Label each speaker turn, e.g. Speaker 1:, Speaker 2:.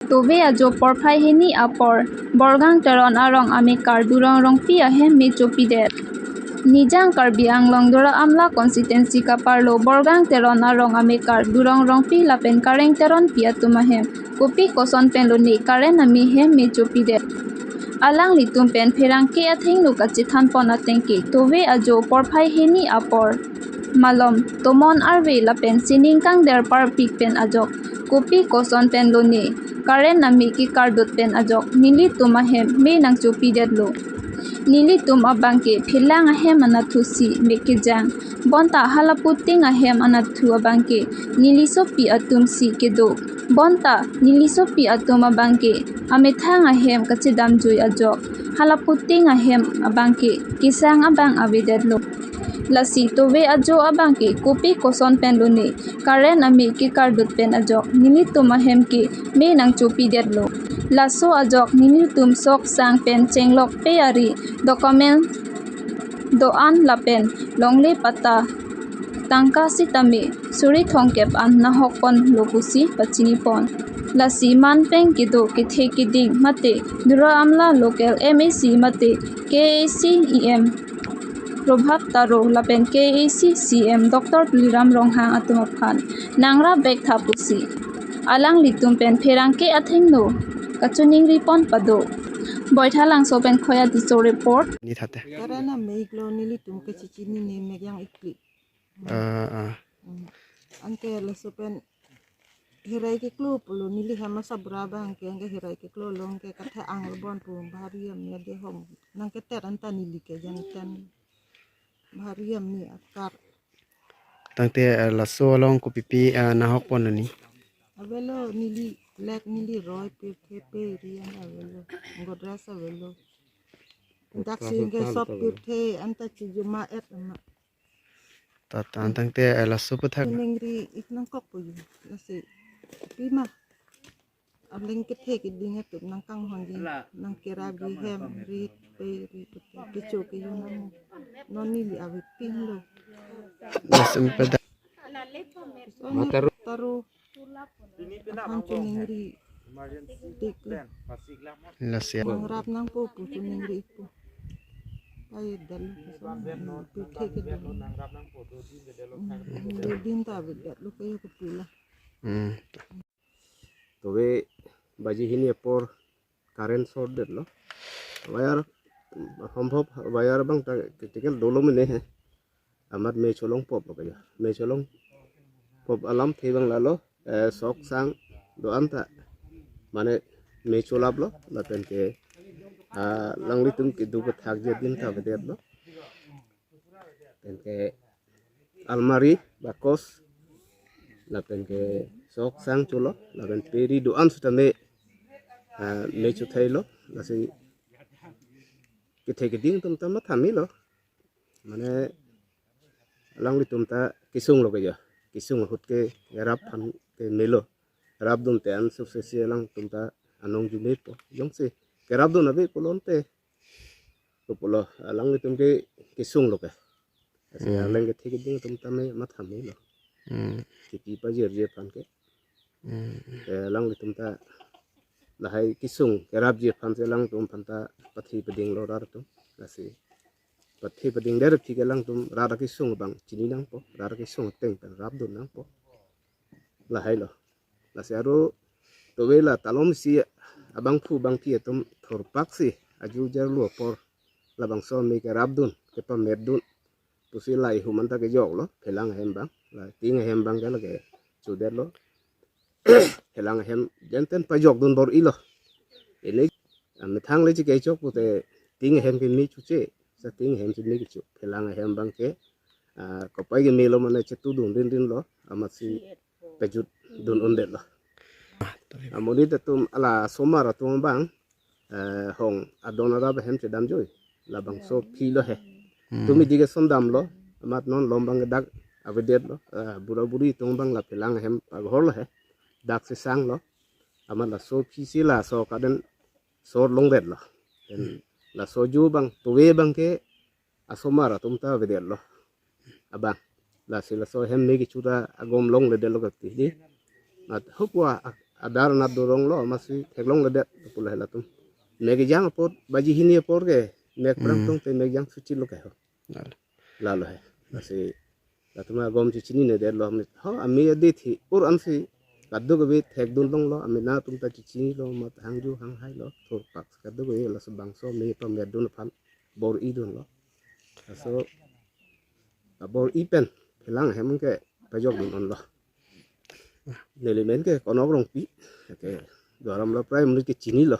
Speaker 1: Tove ajo porphai heni apor, Borgaon Teron arong Amekar Durong Rongpi ahem me chopidet. Nijang karbi anglong dora amla consistency kaparlo Borgaon Teron arong Amekar Durong Rongpi lapen kareng teron piatum ahem. Kopi koson pen loni karen ami hem me chopidet. Alang litum pen perang ke athing no kachithan pon atengke Tove ajo porphai heni apor. Malom tomon arve lapen sining kang der par pik pen ajok. Kopi koson pen loni karen nami ki kardot pen ajok nili tum ahem me nang chopidet lo. Nili tum abangke philang ahem anathu si mekejang bonta halaputing ahem anathu abangke nili sopi atum si kedo bonta nili sopi atum abangke amethang ahem kachidam joi ajok halaputing ahem abangke kisang abang avidet lo. Lasi Tove ajo abangke kopi koson pen lone karen ami ki kardot pen ajok nili tum ahem ke me nang chopidet lo. Laso ajok nini tum sok sang pen chenglok pe ari dokumen doan lapen longle pata tangka sitame suri thongkep an nahok pon lokusi pachini pon lasi man peng kido kithe kiding mate dura amla local MAC mate KACEM Probhat taro lapen KACCM Dr. Tuliram Ronghang atumaphan nangra bek thapusi alang litum pen perang ke atheng no kachuning ripon pado boithalang sopen khoya diso report
Speaker 2: ni thate
Speaker 3: karena meiklo nili tum ke cicini ni megang ikli anke le sopen hirai ke klo pulu nili hama sabraba anke hirai ke klo long ke katha ang bon pu bhariam ne de hom nang ke ter anta nili ke jantan bhariam ni akar
Speaker 2: tangte la so long ko pipi na hok pon ni
Speaker 3: avelo nili lek nili roy pe rian avelo ngodras avelo dak singe sop pe anta chijuma et ma
Speaker 2: ta tangte la so pa thak
Speaker 3: ningri itnang kok pu lasi pima abling ke the ke dinga tu nang kang hongi nang kira bi hem ri pe ri ke cho ke yunang noni li avi ping lo
Speaker 2: lasem pada
Speaker 3: taru hancu ningri
Speaker 2: lasia
Speaker 3: mangrap nang po pu ningri pu ay dal pu the ke din ta bi dat lu ke ku pula
Speaker 4: Tove baji hini apor current short det lo wire সম্ভব wire bang critical dolo mene hai amat me cholong pop lo kaya me cholong pop alam thebang lalo sok sang do anta mane me cholap lo lapen ke langli tum ke du thak je din ta bedet lo pen ke almari bakos lapen ke sok sang chulo lapen peri doan sutame me chuthai lo lasi ke ding tum ta ma thami lo mane langli tum ta kisung lo kaya kisung hut ke rap phan ke melo rap dum te an su se lang tum ta anong ju me po yong se ke rap dum ave polon te to polo langli tum ke kisung lo ke ase lang ke ding tum ta me ma thami lo ki pa je phan ke lang li tum ta la hai kisung kerap je phan se lang tum phan ta pathi peding lo rar tum lasi pathi peding der thi ke lang tum ra kisung bang chini nang po ra kisung teng pen rap dun nang po la hai lo lasi aro to vela talom si abang phu bang thi tum thor pak si aju jar lo por la bang son mi ke rap dun ke pa med dun tu si lai hu man ta ke jok lo phelang hem bang la ting hem bang ke la ke chu der lo helang hem janten pajok dun bor ilo ele am thang le ke chok pute ting hem ke mi chu che sa ting hem chi mi chu helang hem bang ke ko pai ke mi lo mane chetu dun din lo amasi pejut dun onde lo amoni te tum ala somara tum bang hong adona ra hem che dam joi la bang so phi lo he tumi dige som dam lo amat non lombang dak avedet lo bura buri tum bang la helang hem aghor lo he dak se sang lo amat la so phi si la so kaden so long det lo den la so ju bang to we bang ke asomara tum ta vedet lo abang la se la so hem me ki chuda agom long le de lo ka ti di mat hopwa adar nat dorong lo masih teglong ledet pula helatum meg jang apor baji hini apor ke meg perang tung te meg jang suci lo ke ho lalu hai masih latuma gom cuci ni ne der lo amit ho ami adi thi ur ansi kaddu ke bit hek dul dong lo ami na tum ta cuci lo mat hangju hang hai lo thor pak kaddu ke la sebang so me pa medun phan bor I dun lo so bor I pen hilang hem ke pajok dun on lo nelimen ke kono rongpi ke doram lo prai menit ke cini lo